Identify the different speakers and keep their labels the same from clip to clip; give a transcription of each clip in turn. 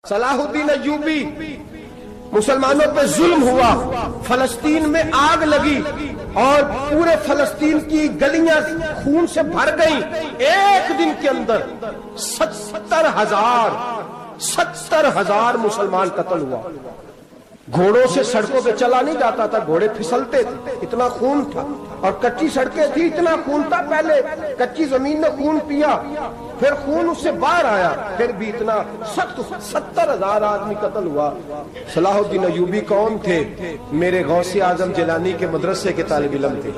Speaker 1: صلاح الدین ایوبی، مسلمانوں پہ ظلم ہوا، فلسطین میں آگ لگی اور پورے فلسطین کی گلیاں خون سے بھر گئیں۔ ایک دن کے اندر 70,000 مسلمان قتل ہوا۔ گھوڑوں سے سڑکوں پہ چلا نہیں جاتا تھا، گھوڑے پھسلتے تھے، اتنا خون تھا، اور کچی سڑکیں تھی، اتنا خون تھا۔ پہلے کچی زمین نے خون پیا، پھر خون اس سے باہر آیا، پھر بھی اتنا 70,000 آدمی قتل ہوا۔ صلاح الدین ایوبی کون تھے؟ میرے غوث اعظم جیلانی کے مدرسے کے طالب علم تھے۔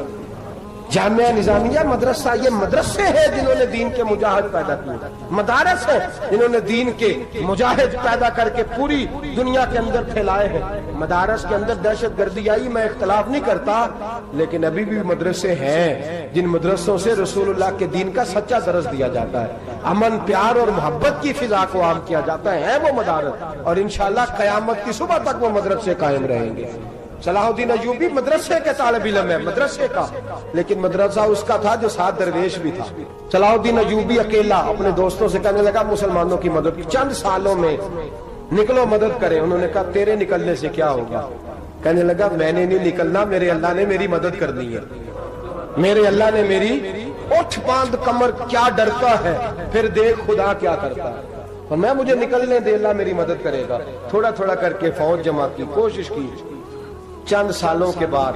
Speaker 1: جامعہ نظامیہ مدرسہ، یہ مدرسے ہیں جنہوں نے دین کے مجاہد پیدا کیے، مدارس ہیں جنہوں نے دین کے مجاہد پیدا کر کے پوری دنیا کے اندر پھیلائے ہیں۔ مدارس کے اندر دہشت گردی آئی، میں اختلاف نہیں کرتا، لیکن ابھی بھی مدرسے ہیں جن مدرسوں سے رسول اللہ کے دین کا سچا درس دیا جاتا ہے، امن، پیار اور محبت کی فضا کو عام کیا جاتا ہے وہ مدارس، اور انشاءاللہ قیامت کی صبح تک وہ مدرسے قائم رہیں گے۔ صلاح الدین ایوبی مدرسے کے طالب علم ہے، مدرسے کا، لیکن مدرسہ اس کا تھا جو ساتھ درویش بھی تھا۔ صلاح الدین ایوبی اکیلا اپنے دوستوں سے کہنے لگا مسلمانوں کی مدد چند سالوں میں نکلو مدد کریں۔ انہوں نے کہا تیرے نکلنے سے کیا ہوگا؟ کہنے لگا میں نے نہیں نکلنا، میرے اللہ نے میری مدد کرنی ہے، میرے اللہ نے میری اٹھ باندھ کمر کیا ڈرتا ہے، پھر دیکھ خدا کیا کرتا ہے، اور میں مجھے نکلنے دے، اللہ میری مدد کرے گا۔ تھوڑا تھوڑا کر کے فوج جمع کی، کوشش کی۔ چند سالوں کے بعد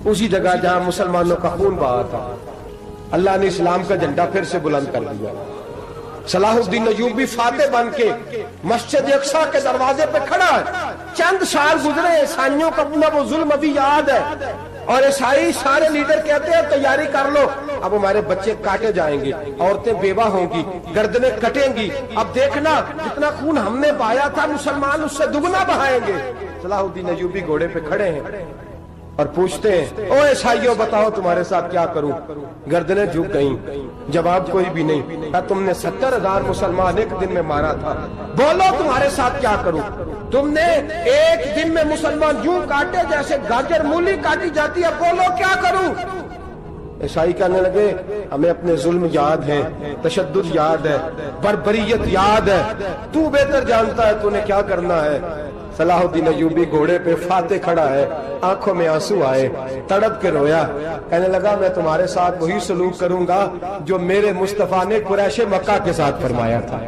Speaker 1: اسی جگہ جہاں مسلمانوں کا خون بہا تھا، اللہ نے اسلام کا جھنڈا پھر سے بلند کر دیا۔ صلاح الدین ایوبی فاتح بن کے مسجد اقصی کے دروازے پہ کھڑا ہے۔ چند سال گزرے، عیسائیوں کا اپنا وہ ظلم ابھی یاد ہے، اور عیسائی سارے لیڈر کہتے ہیں تیاری کر لو، اب ہمارے بچے کاٹے جائیں گے، عورتیں بیوہ ہوں گی، گردنیں کٹیں گی، اب دیکھنا جتنا خون ہم نے بہایا تھا مسلمان اس سے دگنا بہائیں گے۔ صلاح الدین ایوبی گھوڑے پہ کھڑے ہیں اور پوچھتے ہیں او عیسائیوں بتاؤ تمہارے ساتھ کیا کروں؟ گردنیں جھک گئیں، جواب کوئی بھی نہیں۔ کہا تم نے 70,000 مسلمان ایک دن میں مارا تھا، بولو تمہارے ساتھ کیا کروں؟ تم نے ایک دن میں مسلمان یوں کاٹے جیسے گاجر مولی کاٹی جاتی ہے، بولو کیا کروں؟ عیسائی کہنے لگے ہمیں اپنے ظلم یاد ہے، تشدد یاد ہے، بربریت یاد ہے، تو بہتر جانتا ہے تو نے کیا کرنا ہے۔ صلاح الدین ایوبی گھوڑے پہ فاتح کھڑا ہے، آنکھوں میں آنسو آئے، تڑپ کے رویا، کہنے لگا میں تمہارے ساتھ وہی سلوک کروں گا جو میرے مصطفیٰ نے قریش مکہ کے ساتھ فرمایا تھا،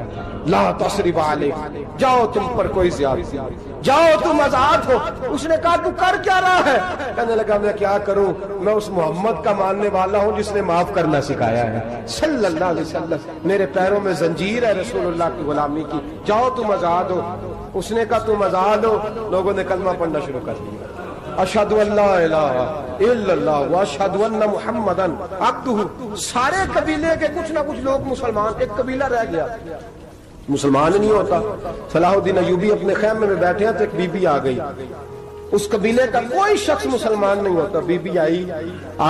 Speaker 1: لا تصریب علیک، جاؤ تم پر کوئی زیادتی، جاؤ تم آزاد ہو۔ اس نے کہا تو کر کیا رہا ہے؟ کہنے لگا میں کیا کروں، میں اس محمد کا ماننے والا ہوں جس نے معاف کرنا سکھایا ہے صلی اللہ علیہ وسلم، میرے پیروں میں زنجیر ہے رسول اللہ کی غلامی کی، جاؤ تم آزاد ہو۔ اس نے کہا تم آزاد ہو، لوگوں نے کلمہ پڑھنا شروع کر دیا، اشہد ان لا الہ الا اللہ واشہد ان محمدً عبدہ۔ سارے قبیلے کے کچھ نہ کچھ لوگ مسلمان، ایک قبیلہ رہ گیا مسلمان نہیں ہوتا۔ صلاح الدین ایوبی اپنے خیمے میں بیٹھے ہیں تو ایک بی بی آ گئی، اس قبیلے کا کوئی شخص مسلمان نہیں ہوتا۔ بی بی آئی،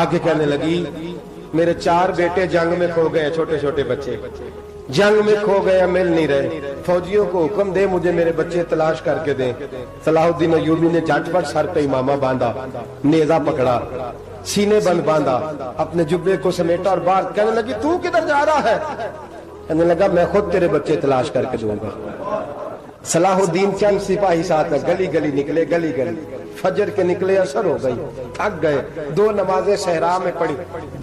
Speaker 1: آگے کہنے لگی میرے 4 بیٹے جنگ میں کھو گئے، چھوٹے چھوٹے بچے جنگ میں کھو گئے، مل نہیں رہے، فوجیوں کو حکم دے مجھے میرے بچے تلاش کر کے دیں۔ صلاح الدین ایوبی نے جھٹ پٹ سر پہ امامہ باندھا، نیزہ پکڑا، سینے بند باندھا، اپنے جبے کو سمیٹا اور باہر کہنے لگی تو کدھر جا رہا ہے؟ کہنے لگا میں خود تیرے بچے تلاش کر کے دوں گا۔ صلاح الدین چند سپاہی ساتھ گلی گلی نکلے، گلی گلی فجر کے نکلے، اثر ہو گئی، تھک گئے، 2 نمازیں صحرا میں پڑھی،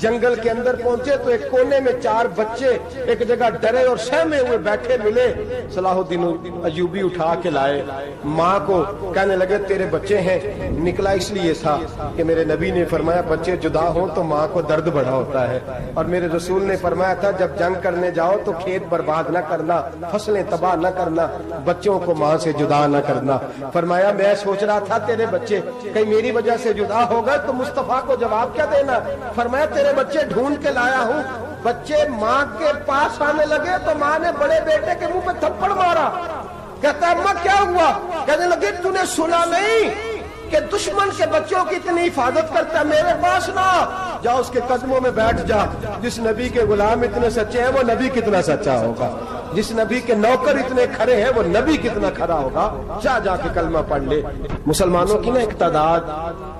Speaker 1: جنگل کے اندر پہنچے تو ایک کونے میں 4 بچے ایک جگہ ڈرے اور سہمے ہوئے بیٹھے ملے۔ صلاح الدین ایوبی اٹھا کے لائے، ماں کو کہنے لگے تیرے بچے ہیں، نکلا اس لیے تھا کہ میرے نبی نے فرمایا بچے جدا ہوں تو ماں کو درد بڑا ہوتا ہے، اور میرے رسول نے فرمایا تھا جب جنگ کرنے جاؤ تو کھیت برباد نہ کرنا، فصلیں تباہ نہ کرنا، بچوں کو ماں سے جدا نہ کرنا۔ فرمایا میں سوچ رہا تھا تیرے بچے کہیں میری وجہ سے جدا ہو گئے تو مصطفیٰ کو جواب کیا دینا؟ فرمایا تیرے بچے ڈھونڈ کے لایا ہوں۔ بچے ماں کے پاس آنے لگے تو ماں نے بڑے بیٹے کے منہ پہ تھپڑ مارا، کہتا ہے اماں کیا ہوا؟ کہنے لگے تو نے سنا نہیں کہ دشمن کے بچوں کی اتنی حفاظت کرتا ہے، میرے پاس نہ جا، اس کے قدموں میں بیٹھ جا، جس نبی کے غلام اتنے سچے ہیں وہ نبی کتنا سچا ہوگا۔ جس نبی کے نوکر اتنے کھڑے ہیں وہ نبی کتنا کھڑا ہوگا. جا کے کلمہ پڑھ لے. مسلمانوں کی نا ایک تعداد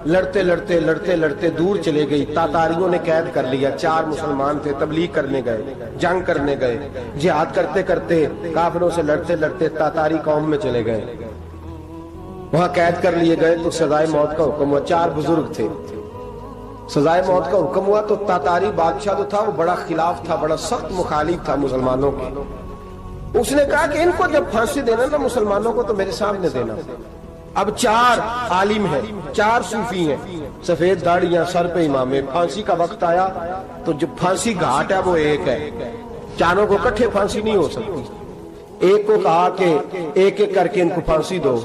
Speaker 1: لڑتے دور چلے گئی. تاتاریوں نے قید کر لیا. 4 مسلمان تھے, تبلیغ کرنے گئے, جنگ کرنے گئے, جہاد کرتے کرتے کافروں سے لڑتے تاتاری قوم میں چلے گئے. وہاں قید کر لیے گئے تو سزائے موت کا حکم ہوا. 4 بزرگ تھے, سزائے موت کا حکم ہوا تو تاتاری بادشاہ جو تھا وہ بڑا خلاف تھا, بڑا سخت مخالف تھا مسلمانوں کے. اس نے کہا کہ ان کو جب پھانسی دینا نا مسلمانوں کو تو میرے سامنے دینا. اب 4 عالم ہیں, 4 صوفی ہیں, سفید داڑیاں, سر پہ امامے. پھانسی کا وقت آیا تو جو پھانسی گھاٹ ہے وہ ایک ہے, چاروں کو اکٹھے پھانسی نہیں ہو سکتی. ایک کو کہا کہ ایک کر کے ان کو پھانسی دو.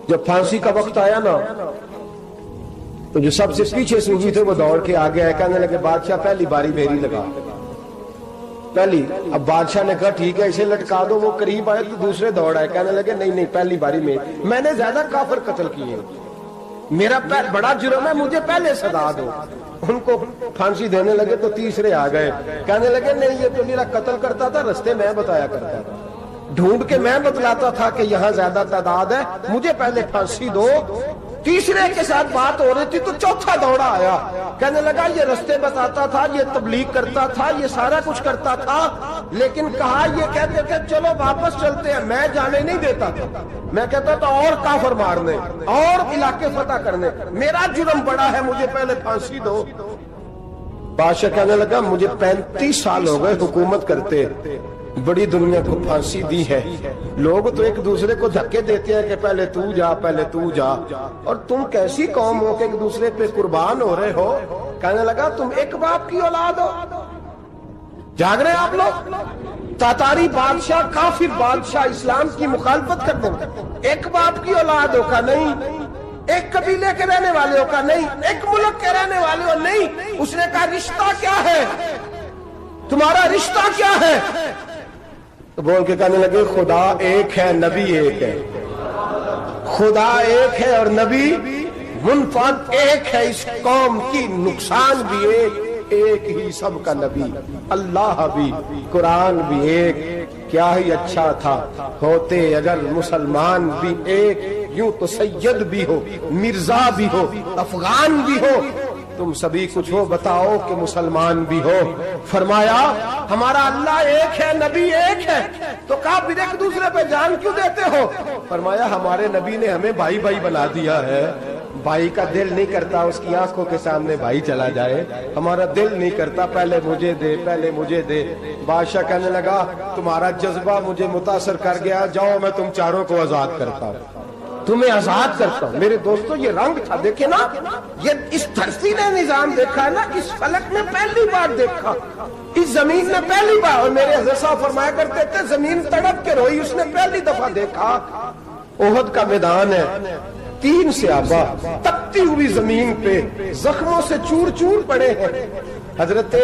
Speaker 1: جب پھانسی کا وقت آیا نا تو جو سب سے پیچھے صوفی تھے وہ دوڑ کے آگے آئے, کہنے لگے بادشاہ پہلی باری میری لگا. پہلی. اب بادشاہ نے کہا ٹھیک ہے اسے لٹکا دو. وہ قریب آئے تو دوسرے دوڑ آئے, کہنے لگے نہیں پہلی باری میں نے زیادہ کافر قتل کیے, میرا بڑا جرم ہے, مجھے پہلے سزا دو. ان کو پھانسی دینے لگے تو تیسرے آ گئے, کہنے لگے نہیں یہ تو میرا قتل کرتا تھا, رستے میں بتایا کرتا تھا, ڈھونڈ کے میں بتلاتا تھا کہ یہاں زیادہ تعداد ہے, مجھے پہلے پھانسی دو. تیسرے کے ساتھ بات ہو رہی تھی تو چوتھا دوڑا آیا, کہنے لگا یہ رستے بتاتا تھا, یہ تبلیغ کرتا تھا, یہ سارا کچھ کرتا تھا, لیکن کہا یہ کہتے تھے چلو واپس چلتے ہیں, میں جانے نہیں دیتا تھا. میں کہتا تھا اور کافر مارنے اور علاقے فتح کرنے, میرا جرم بڑا ہے, مجھے پہلے پھانسی دو. بادشاہ کہنے لگا مجھے 35 سال ہو گئے حکومت کرتے, بڑی دنیا کو پھانسی دی ہے. لوگ تو ایک دوسرے کو دھکے دیتے ہیں کہ پہلے تو جا, اور تم کیسی قوم ہو کہ ایک دوسرے پہ قربان ہو رہے ہو. کہنے لگا تم ایک باپ کی اولاد ہو. جاگ رہے آپ لوگ. تاتاری بادشاہ, کافر بادشاہ, اسلام کی مخالفت کرتے ہیں. ایک باپ کی اولاد ہو کا نہیں, ایک قبیلے کے رہنے والے ہو کا نہیں, ایک ملک کے رہنے والے ہو نہیں. اس نے کہا رشتہ کیا ہے, تمہارا رشتہ کیا ہے؟ تو بول کے کہنے لگے خدا ایک ہے, نبی ایک ہے. خدا ایک ہے اور نبی منفرد ایک ہے. اس قوم کی نقصان بھی ایک ہی سب کا نبی. اللہ بھی, قرآن بھی ایک. کیا ہی اچھا تھا ہوتے اگر مسلمان بھی ایک, یوں تو سید بھی ہو, مرزا بھی ہو, افغان بھی ہو, تم سبھی کچھ ہو, بتاؤ کہ مسلمان بھی ہو. فرمایا ہمارا اللہ ایک ہے, نبی ایک ہے. تو کہا پھر ایک دوسرے پہ جان کیوں دیتے ہو؟ فرمایا ہمارے نبی نے ہمیں بھائی بنا دیا ہے. بھائی کا دل نہیں کرتا اس کی آنکھوں کے سامنے بھائی چلا جائے, ہمارا دل نہیں کرتا پہلے مجھے دے. بادشاہ کہنے لگا تمہارا جذبہ مجھے متاثر کر گیا, جاؤ میں تم چاروں کو آزاد کرتا ہوں, تمہیں آزاد کرتا ہوں. میرے دوستو یہ رنگ تھا, دیکھیں نا, یہ اس دھرتی نے نظام دیکھا ہے نا, اس فلک میں پہلی بار دیکھا, اس زمین نے پہلی بار. اور میرے حضرت صاحب فرمایا کرتے تھے زمین تڑپ کے روئی, اس نے پہلی دفعہ دیکھا. احد کا میدان ہے, 3 صحابہ تپتی ہوئی زمین پہ زخموں سے چور چور پڑے ہیں. حضرت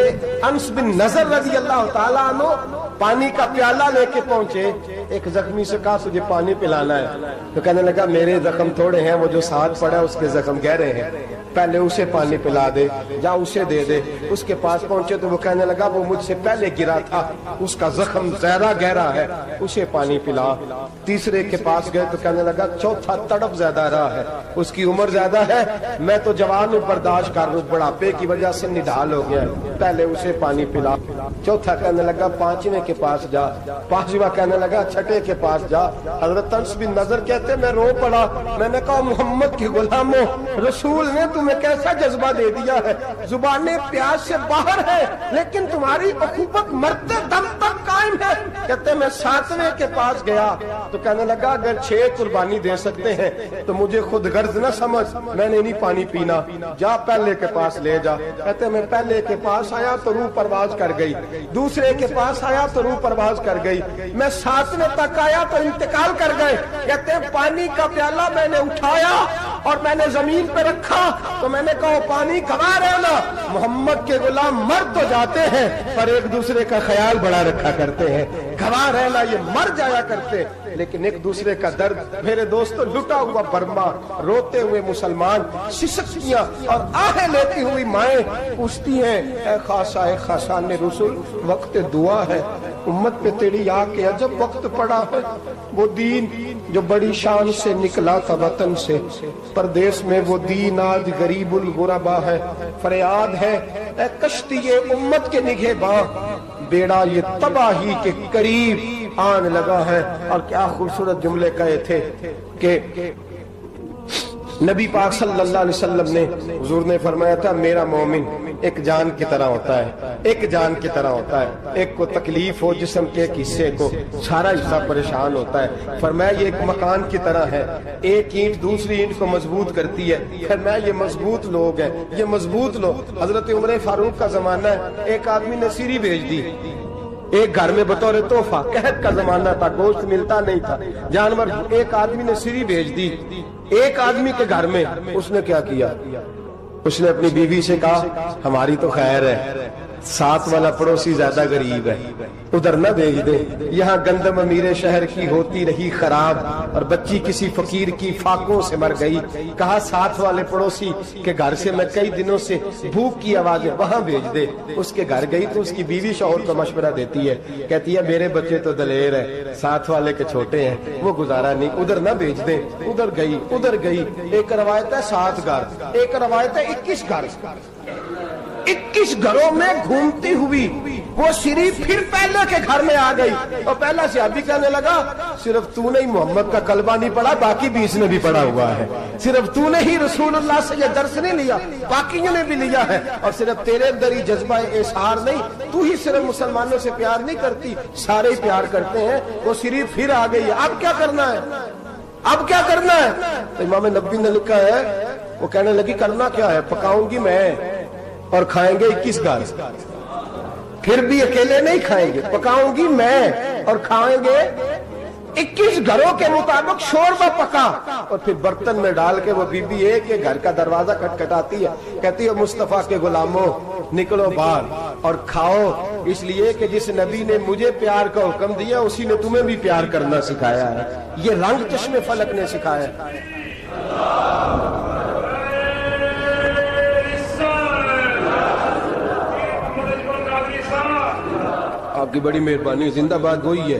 Speaker 1: انس بن نضر رضی اللہ تعالیٰ عنہ پانی کا پیالہ لے کے پہنچے. ایک زخمی سے کہا تجھے پانی پلانا ہے, تو کہنے لگا میرے زخم تھوڑے ہیں, وہ جو ساتھ پڑا اس کے زخم گہرے ہیں, پہلے اسے پانی پلا دے, جا اسے دے دے. اس کے پاس پہنچے تو وہ کہنے لگا وہ مجھ سے پہلے گرا تھا, اس کا زخم زیادہ گہرا ہے, اسے پانی پلا. تیسرے کے پاس گئے تو کہنے لگا چوتھا تڑپ زیادہ رہا ہے, اس کی عمر زیادہ ہے, میں تو جوان ہوں, برداشت کر لوں, بڑھاپے کی وجہ سے نڈھال ہو گیا, پہلے اسے پانی پلا. چوتھا کہنے لگا 5ویں کے پاس جا, 5واں کہنے لگا 6ٹھے کے پاس جا. حضرت انس بن نضر کہتے میں رو پڑا, میں نے کہا محمد کے غلاموں, رسول نے تمہیں کیسا جذبہ دے دیا ہے, زبانیں پیاس سے باہر ہے لیکن تمہاری اخوت مرتے دم تک قائم ہے. کہتے میں 7ویں کے پاس گیا تو کہنے لگا اگر 6 قربانی دے سکتے ہیں تو مجھے خود غرض نہ سمجھ, میں نے نہیں پانی پینا, جا پہلے کے پاس لے جا. کہتے میں پہلے کے پاس آیا تو روح پرواز کر گئی, دوسرے کے پاس آیا تو روح پرواز کر گئی, میں 7ویں تک آیا تو انتقال کر گئے. کہتے ہیں پانی کا پیالہ میں نے اٹھایا اور میں نے زمین پہ رکھا تو میں نے کہا پانی گوا رہنا, محمد کے غلام مر تو جاتے ہیں پر ایک دوسرے کا خیال بڑا رکھا کرتے ہیں, گوا رہنا, یہ مر جایا کرتے لیکن ایک دوسرے کا درد. میرے دوستو لٹا ہوا برما, روتے ہوئے مسلمان, سسکیاں اور آہیں لیتی ہوئی مائیں پوچھتی ہیں اے خاصا اے خاصان رسول, وقت دعا ہے, امت پہ تیری آ کے عجب وقت پڑا ہے، وہ دین جو بڑی شان سے نکلا تھا وطن سے، پردیس میں وہ دین آج غریب الغربا ہے۔ فریاد ہے اے کشتی امت کے نگہباں، بیڑا یہ تباہی کے قریب آن لگا ہے۔ اور کیا خوبصورت جملے کہے تھے کہ نبی پاک صلی اللہ علیہ وسلم نے، حضور نے فرمایا تھا میرا مومن ایک جان کی طرح ہوتا ہے، ایک جان کی طرح ہوتا ہے، ایک کو تکلیف ہو جسم کے ایک حصے کو سارا حصہ پریشان ہوتا ہے۔ فرمایا یہ ایک مکان کی طرح ہے، ایک اینٹ دوسری اینٹ کو مضبوط کرتی ہے۔ فرمایا یہ مضبوط لوگ ہیں، یہ مضبوط لوگ۔ حضرت عمر فاروق کا زمانہ ہے، ایک آدمی نے سیری بھیج دی ایک گھر میں بطور تحفہ، قحط کا زمانہ تھا، گوشت ملتا نہیں تھا، جانور، ایک آدمی نے سیری بھیج دی ایک آدمی کے گھر میں۔ اس نے کیا کیا؟ اس نے اپنی بیوی سے کہا ہماری تو خیر ہے، ساتھ والا پڑوسی زیادہ غریب ہے، ادھر نہ بھیج دے، یہاں گندم امیر شہر کی ہوتی رہی خراب اور بچی کسی فقیر کی فاقوں سے مر گئی۔ کہا ساتھ والے پڑوسی کے گھر سے میں کئی دنوں سے بھوک کی آوازیں، وہاں بھیج دے۔ اس کے گھر گئی تو اس کی بیوی شوہر کو مشورہ دیتی ہے، کہتی ہے میرے بچے تو دلیر ہیں، ساتھ والے کے چھوٹے ہیں، وہ گزارا نہیں، ادھر نہ بھیج دے۔ ادھر گئی۔ ایک روایت ہے 7 گھر، ایک روایت ہے 21 گھر، 21 گھروں میں گھومتی ہوئی وہ سری پھر پہلے کے گھر میں آ گئی، اور پہلا صحابی کہنے لگا صرف تو نے ہی محمد کا کلمہ نہیں پڑھا، باقی بھی اس نے بھی پڑھا ہوا ہے، صرف تو نے ہی رسول اللہ سے یہ درس نہیں لیا، باقیوں نے بھی لیا ہے، اور صرف تیرے اندر ہی جذبہ اظہار نہیں، تو ہی صرف مسلمانوں سے پیار نہیں کرتی، سارے ہی پیار کرتے ہیں۔ وہ سری پھر آ گئی، اب کیا کرنا ہے؟ اب کیا کرنا ہے؟ تو امام نبوی نے لکھا ہے، وہ کہنے لگی کرنا کیا ہے؟ پکاؤں گی میں اور کھائیں گے 21 گھر، پھر بھی اکیلے نہیں کھائیں گے، پکاؤں گی میں اور کھائیں گے 21 گھروں کے مطابق شوربہ پکا، اور پھر برتن میں ڈال کے وہ بی بی ایک گھر کا دروازہ کھٹکھٹاتی ہے، کہتی ہے مصطفیٰ کے غلاموں نکلو باہر اور کھاؤ، اس لیے کہ جس نبی نے مجھے پیار کا حکم دیا اسی نے تمہیں بھی پیار کرنا سکھایا ہے، یہ رنگ چشم فلک نے سکھایا ہے۔ آپ کی بڑی مہربانی، زندہ باد وہی ہے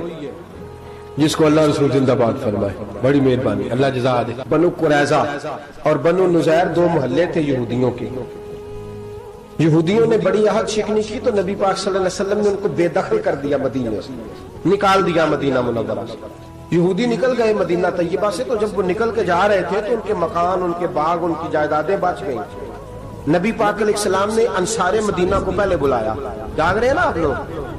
Speaker 1: جس کو اللہ رسول زندہ باد فرمائے، بڑی مہربانی، اللہ جزا دے۔ بنو قریظہ اور بنو نذیر 2 محلے تھے یہودیوں کے، یہودیوں نے بڑی عہد شکنی کی تو نبی پاک صلی اللہ علیہ وسلم نے ان کو بے دخل کر دیا، مدینے سے نکال دیا، مدینہ منورہ سے۔ یہودی نکل گئے مدینہ طیبہ سے، تو جب وہ نکل کے جا رہے تھے تو ان کے مکان، ان کے باغ، ان کی جائیدادیں بچ گئی۔ نبی پاک علیہ السلام نے انصار مدینہ کو پہلے بلایا، جاگ رہے ہیں نا آپ لوگ؟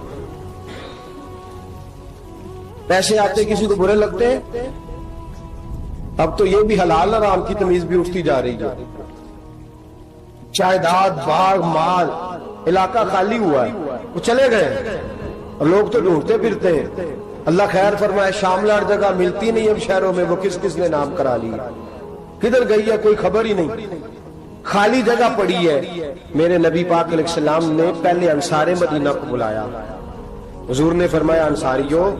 Speaker 1: پیسے آتے کسی کو برے لگتے ہیں، اب تو یہ بھی حلال حرام کی تمیز بھی اٹھتی جا رہی ہے، جائیداد، باغ، مال، علاقہ خالی ہوا ہے، وہ چلے گئے اور لوگ تو ڈھونڈتے پھرتے ہیں۔ اللہ خیر فرمائے، شاملہ ہر جگہ ملتی نہیں اب شہروں میں، وہ کس کس نے نام کرا لیا، کدھر گئی ہے کوئی خبر ہی نہیں، خالی جگہ پڑی ہے۔ میرے نبی پاک علیہ السلام نے پہلے انصار مدینہ کو بلایا، حضور نے فرمایا انصاریوں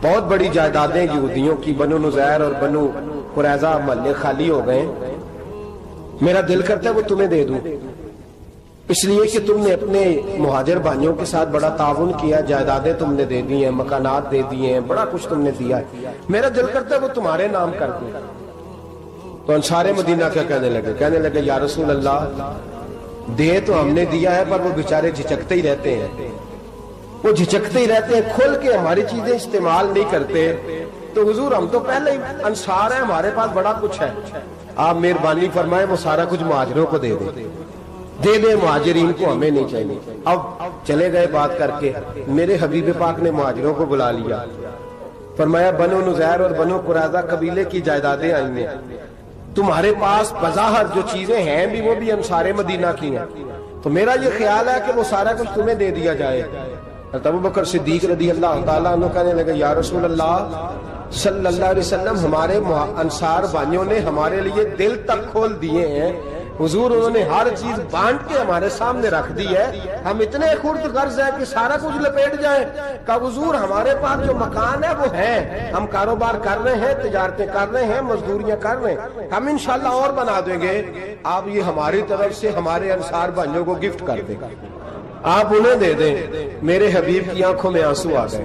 Speaker 1: بہت بڑی جائیدادیں یہودیوں کی، بنو نذیر اور بنو قریظہ محلے خالی ہو گئے، میرا دل کرتا ہے وہ تمہیں دے دوں، اس لیے کہ تم نے اپنے مہاجر بھائیوں کے ساتھ بڑا تعاون کیا، جائیدادیں تم نے دے دی ہیں، مکانات دے دیے ہیں، بڑا کچھ تم نے دیا ہے، میرا دل کرتا ہے وہ تمہارے نام کر دوں۔ تو انصار مدینہ کیا کہنے لگے یا رسول اللہ دے تو ہم نے دیا ہے، پر وہ بیچارے جھچکتے ہی رہتے ہیں، وہ جھچکتے ہی رہتے ہیں، کھول کے ہماری چیزیں استعمال نہیں کرتے، تو حضور ہم تو پہلے ہی انصار ہیں، ہمارے پاس بڑا کچھ ہے، آپ مہربانی فرمائیں وہ سارا کچھ مہاجروں کو دے دے، مہاجرین کو ہمیں نہیں چاہیے۔ اب چلے گئے بات کر کے، میرے حبیب پاک نے مہاجروں کو بلا لیا، فرمایا بنو نذیر اور بنو قریظہ قبیلے کی جائیدادیں آئی ہیں، تمہارے پاس بظاہر جو چیزیں ہیں بھی وہ بھی انصار مدینہ کی ہیں، تو میرا یہ خیال ہے کہ وہ سارا کچھ تمہیں دے دیا جائے۔ ابو بکر صدیق رضی اللہ تعالیٰ عنہ کہنے لگے یا رسول اللہ صلی اللہ علیہ وسلم ہمارے انصار بھائیوں نے ہمارے لیے دل تک کھول دیے ہیں، حضور انہوں نے ہر چیز بانٹ کے ہمارے سامنے رکھ دی ہے، ہم اتنے خرد غرض ہیں کہ سارا کچھ لپیٹ جائیں۔ کہ حضور ہمارے پاس جو مکان ہے وہ ہے، ہم کاروبار کر رہے ہیں، تجارتیں کر رہے ہیں، مزدوریاں کر رہے ہیں، ہم انشاءاللہ اور بنا دیں گے، آپ یہ ہماری طرف سے ہمارے انصار بھائیوں کو گفٹ کر دیں۔ آپ انہیں دے دیں. میرے حبیب کی آنکھوں میں آنسو آ گئے.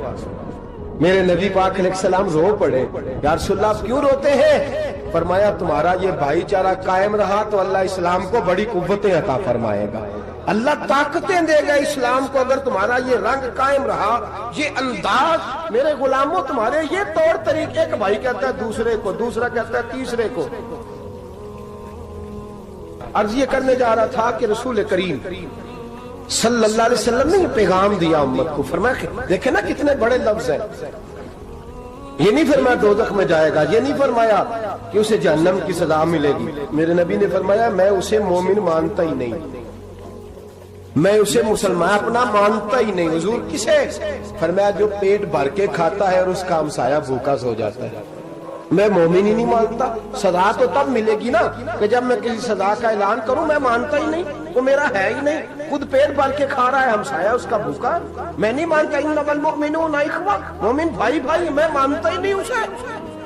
Speaker 1: میرے نبی پاک علیہ السلام رو پڑے. یا رسول اللہ آپ کیوں روتے ہیں؟ فرمایا تمہارا یہ بھائی چارہ قائم رہا تو اللہ اسلام کو بڑی قوتیں عطا فرمائے گا. اللہ طاقتیں دے گا اسلام کو اگر تمہارا یہ رنگ قائم رہا، یہ انداز. میرے غلاموں تمہارے یہ طور طریقے، ایک بھائی کہتا ہے دوسرے کو، دوسرا کہتا ہے تیسرے کو. عرض یہ کرنے جا رہا تھا کہ رسول کریم صلی اللہ علیہ وسلم نے یہ پیغام دیا امت کو. فرمایا دیکھیں نا کتنے بڑے لفظ ہیں. یہ نہیں فرمایا دوزخ میں جائے گا، یہ نہیں فرمایا کہ اسے جہنم کی سزا ملے گی. میرے نبی نے فرمایا میں اسے مومن مانتا ہی نہیں، میں اسے مسلمان اپنا مانتا ہی نہیں. حضور کسے؟ فرمایا جو پیٹ بھر کے کھاتا ہے اور اس کا ہمسایہ بھوکا سو جاتا ہے. میں مومن ہی نہیں مانتا. سزا تو تب ملے گی نا کہ جب میں کسی سزا کا اعلان کروں. میں مانتا ہی نہیں، وہ میرا ہے ہی نہیں. خود پیٹ بھر کے کھا رہا ہے، ہمسایہ اس کا بھوکا. میں نہیں مانتا انما المؤمنون اخوہ، مومن بھائی بھائی، میں مانتا ہی نہیں اسے.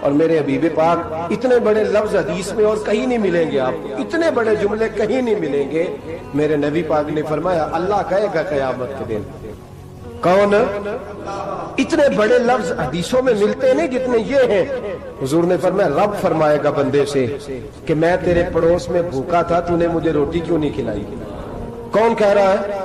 Speaker 1: اور میرے حبیب پاک اتنے بڑے لفظ حدیث میں اور کہیں نہیں ملیں گے آپ کو، اتنے بڑے جملے کہیں نہیں ملیں گے. میرے نبی پاک نے فرمایا اللہ کہے گا قیامت کے دن. کون؟ اتنے بڑے لفظ حدیثوں میں ملتے نہیں جتنے یہ ہیں. حضور نے فرمایا رب فرمائے گا بندے سے کہ میں تیرے پڑوس میں بھوکا تھا، تو نے مجھے روٹی کیوں نہیں کھلائی؟ کون کہہ رہا ہے؟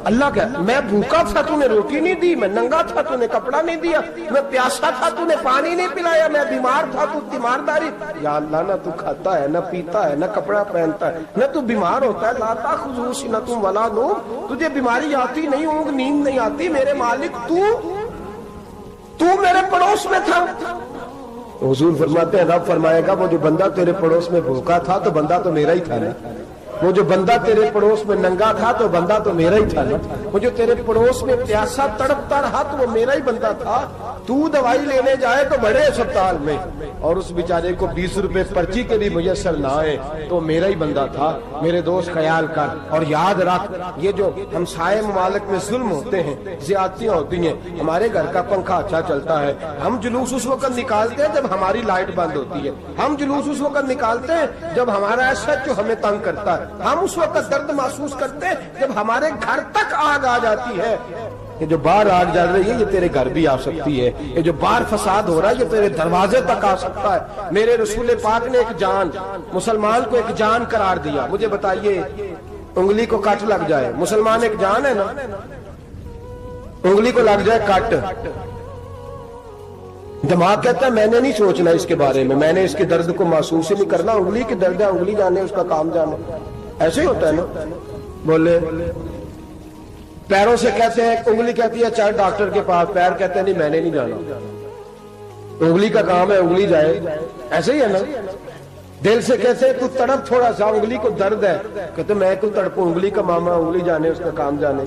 Speaker 1: اللہ کہہ میں بھوکا تھا تو نے روٹی نہیں دی، میں ننگا تھا تو نے کپڑا نہیں دیا، میں پیاسا تھا تو نے پانی نہیں پلایا، میں بیمار تھا تو تیمارداری. یا اللہ نہ تو کھاتا ہے، نہ پیتا ہے، نہ کپڑا پہنتا ہے، نہ تو بیمار ہوتا ہے. لا تاخذہ سنۃ ولا نوم، تجھے بیماری آتی نہیں، اونگ نیند نہیں آتی. میرے مالک تو میرے پڑوس میں تھا. حضور فرماتے ہیں رب فرمائے گا وہ جو بندہ تیرے پڑوس میں بھوکا تھا تو بندہ تو میرا ہی تھا نا. وہ جو بندہ تیرے پڑوس میں ننگا تھا تو بندہ تو میرا ہی تھا نا. وہ جو تیرے پڑوس میں پیاسا تڑپتا رہا تو وہ میرا ہی بندہ تھا. تو دوائی لینے جائے تو بڑے اسپتال میں اور اس بیچارے کو 20 روپے پرچی کے بھی میسر نہ آئے تو میرا ہی بندہ تھا. میرے دوست خیال کر اور یاد رکھ یہ جو ہمسائے ممالک میں ظلم ہوتے ہیں، زیادتیاں ہوتی ہیں. ہمارے گھر کا پنکھا اچھا چلتا ہے، ہم جلوس اس وقت نکالتے ہیں جب ہماری لائٹ بند ہوتی ہے. ہم جلوس اس وقت نکالتے ہیں جب ہمارا ایسا جو ہمیں تنگ کرتا ہے. ہم اس وقت درد محسوس کرتے ہیں جب ہمارے گھر تک آگ آ جاتی ہے. یہ جو باہر آگ جل رہی ہے یہ تیرے گھر بھی آ سکتی ہے. یہ جو باہر فساد ہو رہا ہے یہ تیرے دروازے تک آ سکتا ہے. میرے رسول پاک نے ایک جان، مسلمان کو ایک جان قرار دیا. مجھے بتائیے انگلی کو کٹ لگ جائے، مسلمان ایک جان ہے نا. انگلی کو لگ جائے کٹ، دماغ کہتا ہے میں نے نہیں سوچنا اس کے بارے میں نے اس کے درد کو محسوس ہی نہیں کرنا. انگلی کی درد ہے، انگلی جانے اس کا کام جانے. ایسے ہی ہوتا ہے نا. بولے پیروں سے کہتے ہیں، انگلی کہتی ہے چل ڈاکٹر کے پاس، پیر کہتے ہیں نہیں میں نے نہیں جانا، انگلی کا کام ہے انگلی جائے. ایسے ہی ہے نا. دل سے کہتے ہیں تو تڑپ تھوڑا سا، انگلی کو درد ہے، کہتے میں کو تڑپوں، انگلی کا ماما، انگلی جانے اس کا کام جانے.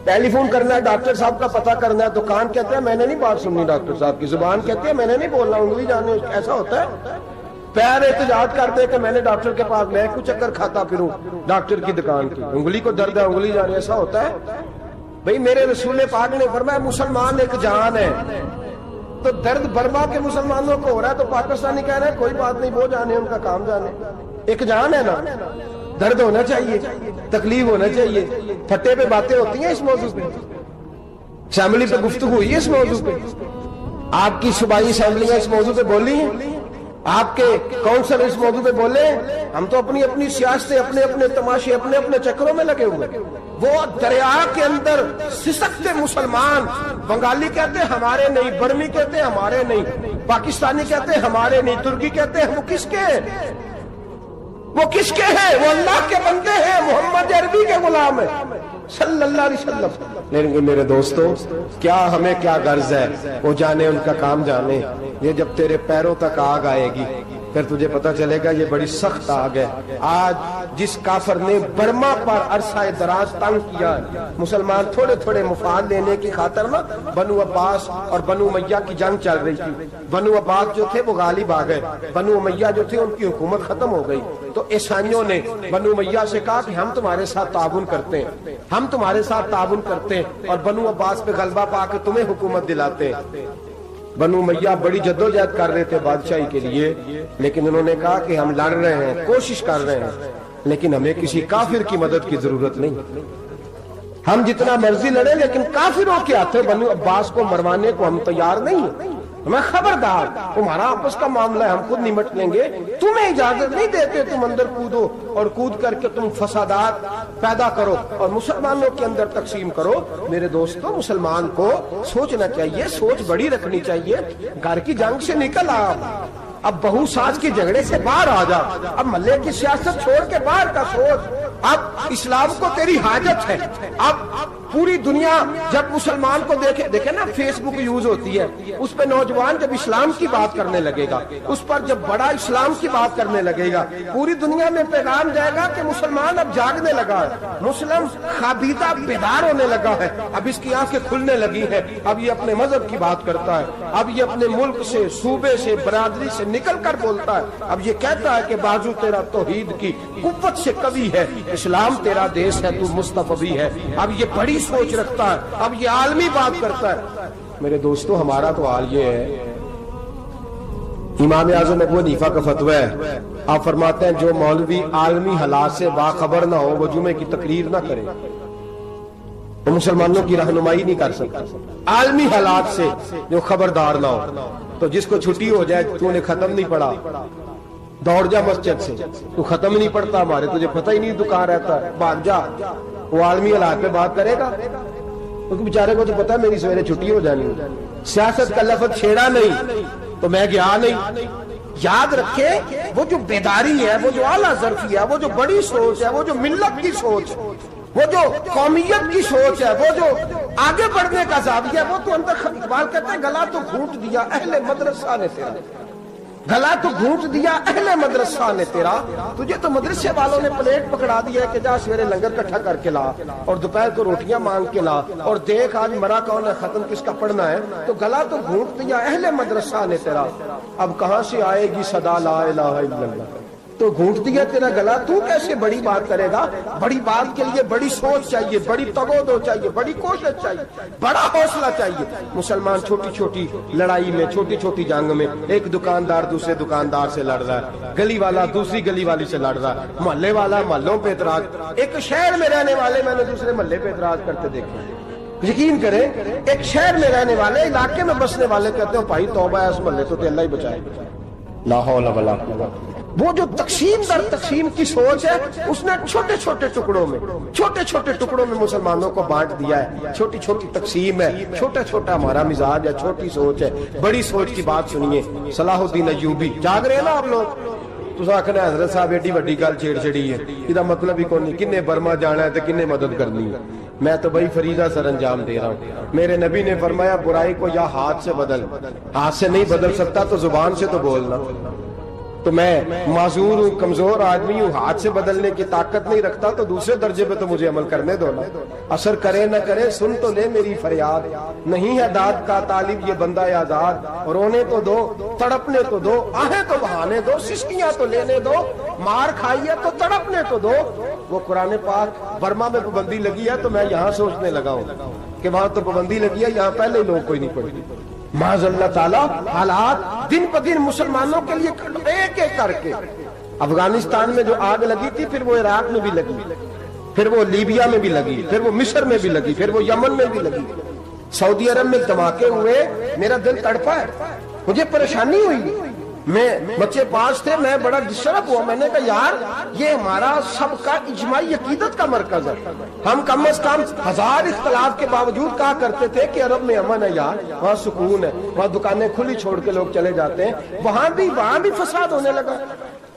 Speaker 1: ٹیلی فون کرنا ہے ڈاکٹر صاحب کا پتہ کرنا ہے تو کان کہتے ہیں میں نے نہیں بات سننی ڈاکٹر صاحب کی، زبان کہتی ہے میں نے نہیں بولنا، انگلی جانے. ایسا ہوتا ہے. پیر احتجاج کرتے کہ میں نے ڈاکٹر کے پاس، میں کچھ چکر کھاتا پھروں ڈاکٹر کی دکان کی، انگلی کو درد ہے انگلی جانے. ایسا ہوتا ہے بھئی. میرے رسول پاک نے فرمایا مسلمان ایک جان ہے. تو درد برما کے مسلمانوں کو ہو رہا ہے تو پاکستانی کہہ رہے ہیں کوئی بات نہیں، وہ جانے ان کا کام جانے. ایک جان ہے نا. درد ہونا چاہیے، تکلیف ہونا چاہیے. پھٹے پہ باتیں ہوتی ہیں اس موضوع پہ، اسمبلی پہ گفتگو ہوئی ہے اس موضوع پہ، آپ کی صوبائی اسمبلیاں اس موضوع پہ بولی ہیں، آپ کے کونسل اس موضوع پہ بولے. ہم تو اپنی اپنی سیاستیں، اپنے اپنے تماشے، اپنے اپنے چکروں میں لگے ہوئے. وہ دریا کے اندر سسکتے مسلمان، بنگالی کہتے ہیں ہمارے نہیں، برمی کہتے ہیں ہمارے نہیں، پاکستانی کہتے ہیں ہمارے نہیں، ترکی کہتے ہیں وہ کس کے ہیں؟ وہ کس کے ہیں؟ وہ اللہ کے بندے ہیں، محمد عربی کے غلام ہیں صلی اللہ علیہ وسلم. لیکن میرے دوستو کیا ہمیں کیا غرض ہے؟ وہ جانے ان کا کام جانے. یہ جب تیرے پیروں تک آگ آئے گی پھر تجھے پتا چلے گا یہ بڑی سخت آگ ہے. آج جس کافر نے برما پر عرصہ دراز تنگ کیا، مسلمان تھوڑے تھوڑے مفاد لینے کی خاطر نا، بنو عباس اور بنو امیہ کی جنگ چل رہی تھی. بنو عباس جو تھے وہ غالب آ گئے، بنو امیہ جو تھے ان کی حکومت ختم ہو گئی. تو عیسائیوں نے بنو امیہ سے کہا کہ ہم تمہارے ساتھ تعاون کرتے ہیں، ہم تمہارے ساتھ تعاون کرتے ہیں اور بنو عباس پہ غلبہ پا کے تمہیں حکومت دلاتے ہیں. بنو امیہ بڑی جدوجہد کر رہے تھے بادشاہی کے لیے، لیکن انہوں نے کہا کہ ہم لڑ رہے ہیں، کوشش کر رہے ہیں. لیکن ہمیں کسی کافر کی مدد کی ضرورت نہیں. ہم جتنا مرضی لڑیں لیکن کافروں کے ہاتھوں بنو عباس کو مروانے کو ہم تیار نہیں ہیں. میں خبردار، تمہارا آپس کا معاملہ ہے، ہم خود نمٹ لیں گے. تمہیں اجازت نہیں دیتے تم اندر کودو اور کود کر کے تم فسادات پیدا کرو اور مسلمانوں کے اندر تقسیم کرو. میرے دوستو، مسلمان کو سوچنا چاہیے، سوچ بڑی رکھنی چاہیے. گھر کی جنگ سے نکل آ، اب بہو ساس کے جھگڑے سے باہر آ جا. اب ملے کی سیاست چھوڑ کے باہر کا سوچ. اب اسلام کو تیری حاجت ہے. اب پوری دنیا جب مسلمان کو دیکھے نا، فیس بک یوز ہوتی ہے، اس پہ نوجوان جب اسلام کی بات کرنے لگے گا، اس پر جب بڑا اسلام کی بات کرنے لگے گا، پوری دنیا میں پیغام جائے گا کہ مسلمان اب جاگنے لگا ہے، مسلم خابیدہ بیدار ہونے لگا ہے. اب اس کی آنکھیں کھلنے لگی ہیں. اب یہ اپنے مذہب کی بات کرتا ہے. اب یہ اپنے ملک سے، صوبے سے، برادری سے نکل کر بولتا ہے. اب یہ کہتا ہے کہ بازو تیرا توحید کی قوت سے قوی ہے، اسلام تیرا دیش ہے، تو مصطفی ہے. اب یہ بڑی سوچ رکھتا ہے. اب یہ عالمی بات کرتا ہے. میرے دوستو، ہمارا تو حال یہ ہے. امام اعظم ابو حنیفہ کا فتویٰ ہے، آپ فرماتے ہیں جو مولوی عالمی حالات سے باخبر نہ ہو وہ جمعے کی تقریر نہ کرے، وہ مسلمانوں کی رہنمائی نہیں کر سکتا. عالمی حالات سے جو خبردار نہ ہو. تو جس کو چھٹی ہو جائے، تو نے ختم نہیں پڑھا، دوڑ جا مسجد سے. تو ختم نہیں پڑھتا، ہمارے تجھے پتہ ہی نہیں دکان رہتا ہے، بھاگ جا. وہ عالمی حالات پہ بات کرے گا، کیونکہ بیچارے کو تو پتا ہے میری سویرے چھٹی ہو جانی. سیاست کا لفظ چھیڑا نہیں تو میں گیا نہیں. یاد رکھے، وہ جو بیداری ہے، وہ جو اعلیٰ ظرفی ہے، وہ جو بڑی سوچ ہے، وہ جو ملت کی سوچ، وہ جو قومیت کی سوچ ہے، وہ جو آگے بڑھنے کا زاویہ ہے، وہ تو اندر. اقبال کہتے ہیں گلا تو گھونٹ دیا اہل مدرسہ نے تیرا، گلا تو گھونٹ دیا اہل مدرسہ نے تیرا. تجھے تو مدرسے والوں نے پلیٹ پکڑا دیا ہے کہ جا سویرے لنگر کٹھا کر کے لا اور دوپہر کو روٹیاں مانگ کے لا اور دیکھ آج مرا کون ہے، ختم کس کا پڑھنا ہے. تو گلا تو گھونٹ دیا اہل مدرسہ نے تیرا، اب کہاں سے آئے گی صدا لا الہ الا اللہ. تو گھونٹ دیا تیرا گلا، تو کیسے بڑی بات کرے گا؟ بڑی بات کے لیے بڑی سوچ چاہیے، بڑی تگودو چاہیے، بڑی کوشش چاہیے، بڑا حوصلہ چاہیے. مسلمان چھوٹی چھوٹی لڑائی میں، چھوٹی چھوٹی جنگ میں، ایک دکاندار دوسرے دکاندار سے لڑ رہا ہے، گلی والا دوسری گلی والی سے لڑ رہا ہے، محلے والا محلوں پہ اعتراض. ایک شہر میں رہنے والے میں نے دوسرے محلے پہ اعتراض کرتے دیکھے. یقین کریں، ایک شہر میں رہنے والے، علاقے میں بسنے والے کہتے ہیں بھائی توبہ ہے اس محلے تو اللہ ہی بچائے. لا حول ولا قوت. وہ جو تقسیم در تقسیم کی سوچ ہے، اس نے چھوٹے چھوٹے ٹکڑوں میں مسلمانوں کو بانٹ دیا ہے. چھوٹی چھوٹی تقسیم ہے، چھوٹا چھوٹا ہمارا مزاج ہے، چھوٹی سوچ ہے. بڑی سوچ کی بات سنیے. صلاح الدین ایوبی، جاگ رہے ہیں نا آپ لوگ؟ تو آخنا حضرت صاحب ایڈی وڈی گل چھیڑ چھڑی ہے، یہ مطلب ہی کون نہیں. کنے برما جانا ہے تو کنے مدد کرنی ہے. میں تو بھائی فریضہ سر انجام دے رہا ہوں. میرے نبی نے فرمایا برائی کو یا ہاتھ سے بدل، ہاتھ سے نہیں بدل سکتا تو زبان سے تو بولنا. تو میں معذور ہوں، کمزور آدمی ہوں، ہاتھ سے بدلنے کی طاقت نہیں رکھتا، تو دوسرے درجے پہ تو مجھے عمل کرنے دو نا. اثر کرے نہ کرے سن تو لے میری فریاد، نہیں ہے داد کا طالب یہ بندہ آزاد. رونے تو دو، تڑپنے تو دو، آہیں تو بہانے دو، سسکیاں تو لینے دو، مار کھائیے تو تڑپنے تو دو. وہ قرآن پاک برما میں پابندی لگی ہے تو میں یہاں سوچنے لگا ہوں کہ وہاں تو پابندی لگی ہے، یہاں پہلے ہی لوگ کوئی نہیں پڑھتی. معاذ اللہ تعالیٰ حالات دن پہ دن مسلمانوں کے لیے ایک ایک کر کے. افغانستان میں جو آگ لگی تھی، پھر وہ عراق میں بھی لگی، پھر وہ لیبیا میں بھی لگی، پھر وہ مصر میں بھی لگی، پھر وہ یمن میں بھی لگی. سعودی عرب میں دھماکے ہوئے، میرا دل تڑپا ہے، مجھے پریشانی ہوئی. میں بچے 5 تھے، میں بڑا ڈسٹرب ہوا. میں نے کہا یار یہ ہمارا سب کا اجماعی عقیدت کا مرکز ہے. ہم کم از کم 1000 اختلاف کے باوجود کہا کرتے تھے کہ عرب میں امن ہے یار، وہاں سکون ہے، وہاں دکانیں کھلی چھوڑ کے لوگ چلے جاتے ہیں. وہاں بھی فساد ہونے لگا،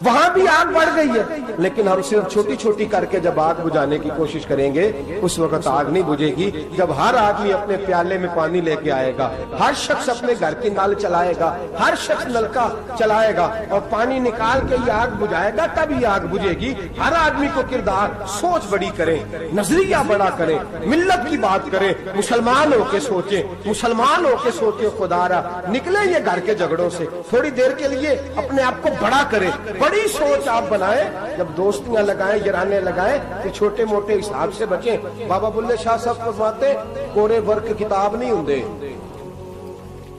Speaker 1: وہاں بھی آگ بڑھ گئی ہے. لیکن ہم صرف چھوٹی چھوٹی کر کے جب آگ بجھانے کی کوشش کریں گے، اس وقت آگ نہیں بجھے گی. جب ہر آدمی اپنے پیالے میں پانی لے کے آئے گا، ہر شخص اپنے گھر کی نل چلائے گا، ہر شخص نلکا چلائے گا اور پانی نکال کے یہ آگ بجھائے گا، تب یہ آگ بجھے گی. ہر آدمی کو کردار، سوچ بڑی کریں، نظریہ بڑا کریں، ملت کی بات کریں، مسلمان ہو کے سوچیں، مسلمان ہو کے سوچیں. خدا را نکلے یہ گھر کے جھگڑوں سے، تھوڑی دیر کے لیے اپنے آپ کو بڑا کریں، بڑی سوچ آپ بنائیں. جب دوستیاں لگائیں، یارانے لگائیں تو چھوٹے موٹے حساب سے بچیں. بابا بلے شاہ صاحب فرماتے کورے ورک کتاب نہیں ہوندے،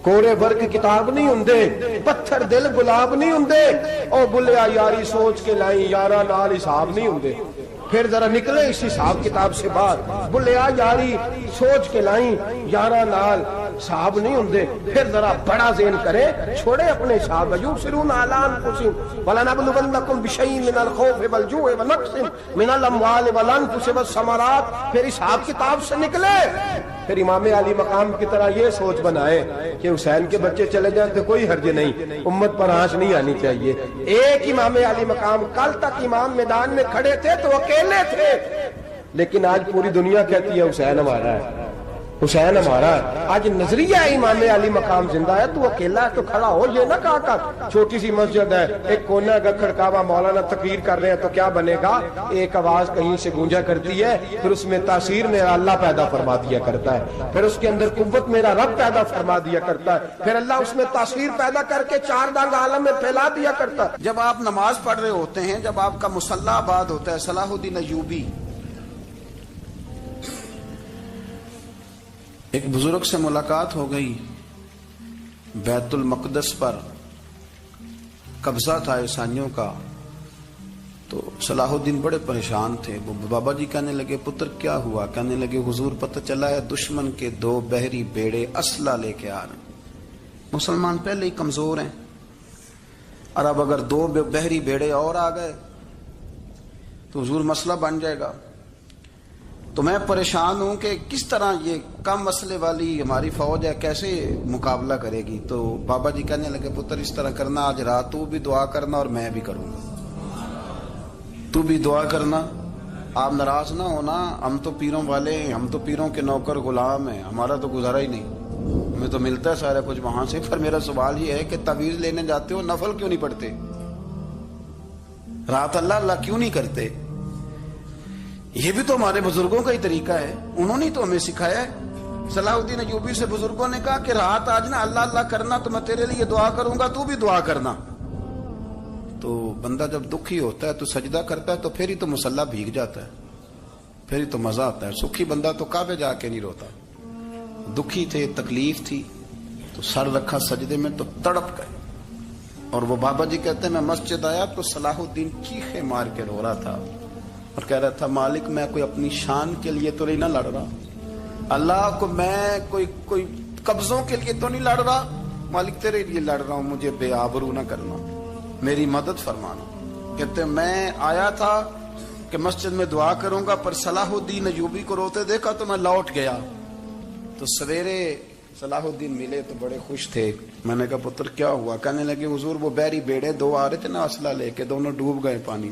Speaker 1: ਕੋਰੇ ਵਰਗ ਕਿਤਾਬ ਨਹੀਂ ਹੁੰਦੇ, ਪੱਥਰ ਦਿਲ ਗੁਲਾਬ ਨਹੀਂ ਹੁੰਦੇ। ਉਹ ਬੁੱਲਿਆ ਯਾਰੀ ਸੋਚ ਕੇ ਲਾਈ, ਯਾਰਾਂ ਨਾਲ ਹਿਸਾਬ ਨਹੀਂ ਹੁੰਦੇ। پھر ذرا نکلے اس حساب کتاب سے باہر، بلیا یاری سوچ کے لائیں، یارہ نال صاحب نہیں ہوندے۔ پھر ذرا بڑا ذہن کرے، چھوڑے اپنے صاحب یبصرون علی انفسہم وَلَنَبْلُوَنَّکُمْ بِشَیْءٍ مِنَ الْخَوْفِ وَالْجُوعِ وَنَقْصٍ مِنَ الْأَمْوَالِ وَالْأَنفُسِ وَالثَّمَرَاتِ۔ پھر حساب کتاب سے نکلے، پھر امام علی مقام کی طرح یہ سوچ بنائے کہ حسین کے بچے چلے جائیں تو کوئی حرج نہیں، امت پر آنچ نہیں آنی چاہیے۔ ایک امام علی مقام، کل تک امام میدان میں کھڑے تھے تو اکیلے تھے، لیکن آج پوری دنیا کہتی ہے حسین ہمارا ہے، حسین ہمارا ہے۔ آج نظریہ امام علی مقام زندہ ہے، تو اکیلا ہے تو کھڑا ہو، یہ نہ کہا کر چھوٹی سی مسجد ہے، ایک کونا کا کھڑکاوا، مولانا تقریر کر رہے ہیں تو کیا بنے گا؟ ایک آواز کہیں سے گونجا کرتی ہے، پھر اس میں تاثیر میرا اللہ پیدا فرما دیا کرتا ہے، پھر اس کے اندر قوت میرا رب پیدا فرما دیا کرتا ہے، پھر اللہ اس میں تاثیر پیدا کر کے چار دانگ عالم میں پھیلا دیا کرتا ہے۔
Speaker 2: جب آپ نماز پڑھ رہے ہوتے ہیں، جب آپ کا مصلی آباد ہوتا ہے، صلاح الدین ایوبی ایک بزرگ سے ملاقات ہو گئی، بیت المقدس پر قبضہ تھا عیسائیوں کا، تو صلاح الدین بڑے پریشان تھے۔ وہ بابا جی کہنے لگے پتر کیا ہوا؟ کہنے لگے حضور پتہ چلا ہے دشمن کے 2 بحری بیڑے اسلحہ لے کے آ رہے ہیں، مسلمان پہلے ہی کمزور ہیں، اور اب اگر 2 بحری بیڑے اور آ گئے تو حضور مسئلہ بن جائے گا۔ تو میں پریشان ہوں کہ کس طرح یہ کم مسئلے والی ہماری فوج ہے کیسے مقابلہ کرے گی؟ تو بابا جی کہنے لگے پتر اس طرح کرنا، آج رات تو بھی دعا کرنا اور میں بھی کروں گا، تو بھی دعا کرنا، آپ ناراض نہ ہونا، ہم تو پیروں والے ہیں، ہم تو پیروں کے نوکر غلام ہیں، ہمارا تو گزارا ہی نہیں، ہمیں تو ملتا ہے سارا کچھ وہاں سے۔ پھر میرا سوال یہ ہے کہ تعویذ لینے جاتے ہو نفل کیوں نہیں پڑھتے؟ رات اللہ اللہ کیوں نہیں کرتے؟ یہ بھی تو ہمارے بزرگوں کا ہی طریقہ ہے، انہوں نے تو ہمیں سکھایا ہے۔ صلاح الدین ایوبی سے بزرگوں نے کہا کہ رات آج نا اللہ اللہ کرنا، تو میں تیرے لیے دعا کروں گا، تو بھی دعا کرنا۔ تو بندہ جب دکھی ہوتا ہے تو سجدہ کرتا ہے، تو پھر ہی تو مصلی بھیگ جاتا ہے، پھر ہی تو مزہ آتا ہے۔ سکھی بندہ تو کعبے جا کے نہیں روتا، دکھی تھے، تکلیف تھی، تو سر رکھا سجدے میں تو تڑپ گئے۔ اور وہ بابا جی کہتے ہیں میں مسجد آیا تو صلاح الدین چیخے مار کے رو رہا تھا اور کہہ رہا تھا مالک میں کوئی اپنی شان کے لیے تو نہیں نہ لڑ رہا، اللہ کو میں کوئی قبضوں کے لیے تو نہیں لڑ رہا، مالک تیرے لیے لڑ رہا ہوں، مجھے بے آبرو نہ کرنا، میری مدد فرمانا۔ کہتے ہیں میں آیا تھا کہ مسجد میں دعا کروں گا، پر صلاح الدین ایوبی کو روتے دیکھا تو میں لوٹ گیا۔ تو سویرے صلاح الدین ملے تو بڑے خوش تھے، میں نے کہا پتر کیا ہوا؟ کہنے لگے حضور وہ بحری بیڑے 2 آ رہے تھے نا اسلحہ لے کے، دونوں ڈوب گئے پانی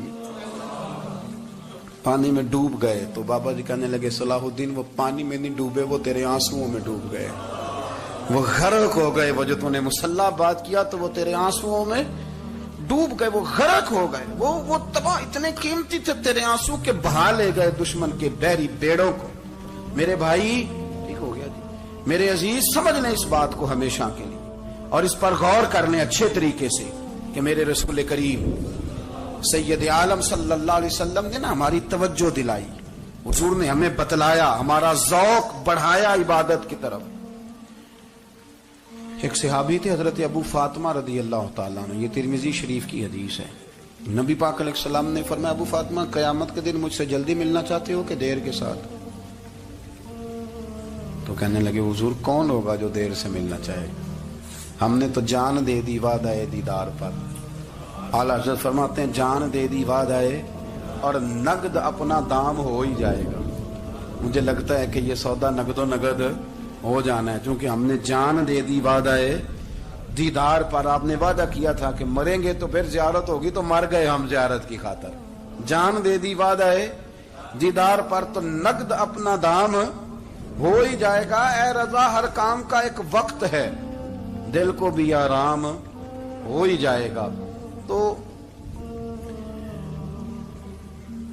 Speaker 2: میں ڈوب گئے۔ تو بابا جی کہنے لگے صلاح الدین وہ پانی میں نہیں ڈوبے، وہ تیرے آنسوؤں میں ڈوب گئے، وہ غرق ہو گئے، وہ جو تو نے مصلی بات کیا تو وہ تیرے آنسوؤں میں ڈوب گئے، وہ غرق ہو گئے، وہ تباہ، اتنے قیمتی تھے تیرے آنسو کے بہا لے گئے دشمن کے بحری بیڑوں کو۔ میرے بھائی ٹھیک ہو گیا جی، میرے عزیز سمجھ لیں اس بات کو ہمیشہ کے لیے، اور اس پر غور کر لیں اچھے طریقے سے کہ میرے رسول کریم سید عالم صلی اللہ علیہ وسلم نے نا ہماری توجہ دلائی، حضور نے ہمیں بتلایا، ہمارا ذوق بڑھایا عبادت کی طرف۔ ایک صحابی تھے حضرت ابو فاطمہ رضی اللہ تعالیٰ عنہ، یہ ترمذی شریف کی حدیث ہے، نبی پاک علیہ السلام نے فرمایا ابو فاطمہ قیامت کے دن مجھ سے جلدی ملنا چاہتے ہو کہ دیر کے ساتھ؟ تو کہنے لگے حضور کون ہوگا جو دیر سے ملنا چاہے، ہم نے تو جان دے دی وعدہ دیدار پر۔ اعلیٰ حضرت فرماتے ہیں جان دے دی وعدہ اور نقد اپنا دام ہو ہی جائے گا۔ مجھے لگتا ہے کہ یہ سودا نقد و نقد ہو جانا ہے، چونکہ ہم نے جان دے دی وعدہ دیدار پر۔ آپ نے وعدہ کیا تھا کہ مریں گے تو پھر زیارت ہوگی، تو مر گئے ہم زیارت کی خاطر۔ جان دے دی وعدہ دیدار پر تو نقد اپنا دام ہو ہی جائے گا۔ اے رضا ہر کام کا ایک وقت ہے، دل کو بھی آرام ہو ہی جائے گا۔ تو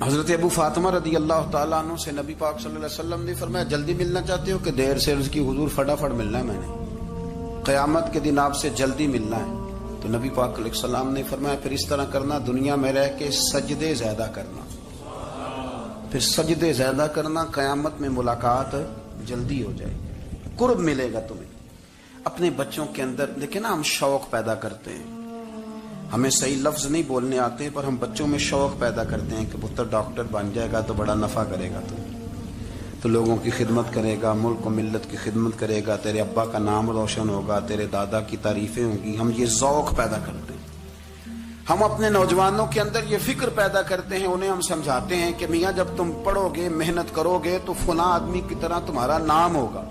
Speaker 2: حضرت ابو فاطمہ رضی اللہ تعالیٰ عنہ سے نبی پاک صلی اللہ علیہ وسلم نے فرمایا جلدی ملنا چاہتے ہو کہ دیر سے؟ عرض کی حضور فٹافٹ ملنا ہے، میں نے قیامت کے دن آپ سے جلدی ملنا ہے۔ تو نبی پاک علیہ السلام نے فرمایا پھر اس طرح کرنا، دنیا میں رہ کے سجدے زیادہ کرنا، پھر سجدے زیادہ کرنا، قیامت میں ملاقات جلدی ہو جائے گی، قرب ملے گا تمہیں۔ اپنے بچوں کے اندر دیکھیں نا، ہم شوق پیدا کرتے ہیں، ہمیں صحیح لفظ نہیں بولنے آتے پر ہم بچوں میں شوق پیدا کرتے ہیں کہ پتر ڈاکٹر بن جائے گا تو بڑا نفع کرے گا، تو لوگوں کی خدمت کرے گا، ملک و ملت کی خدمت کرے گا، تیرے ابا کا نام روشن ہوگا، تیرے دادا کی تعریفیں ہوں گی. ہم یہ ذوق پیدا کرتے ہیں. ہم اپنے نوجوانوں کے اندر یہ فکر پیدا کرتے ہیں، انہیں ہم سمجھاتے ہیں کہ میاں جب تم پڑھو گے، محنت کرو گے تو فلاں آدمی کی طرح تمہارا نام ہوگا.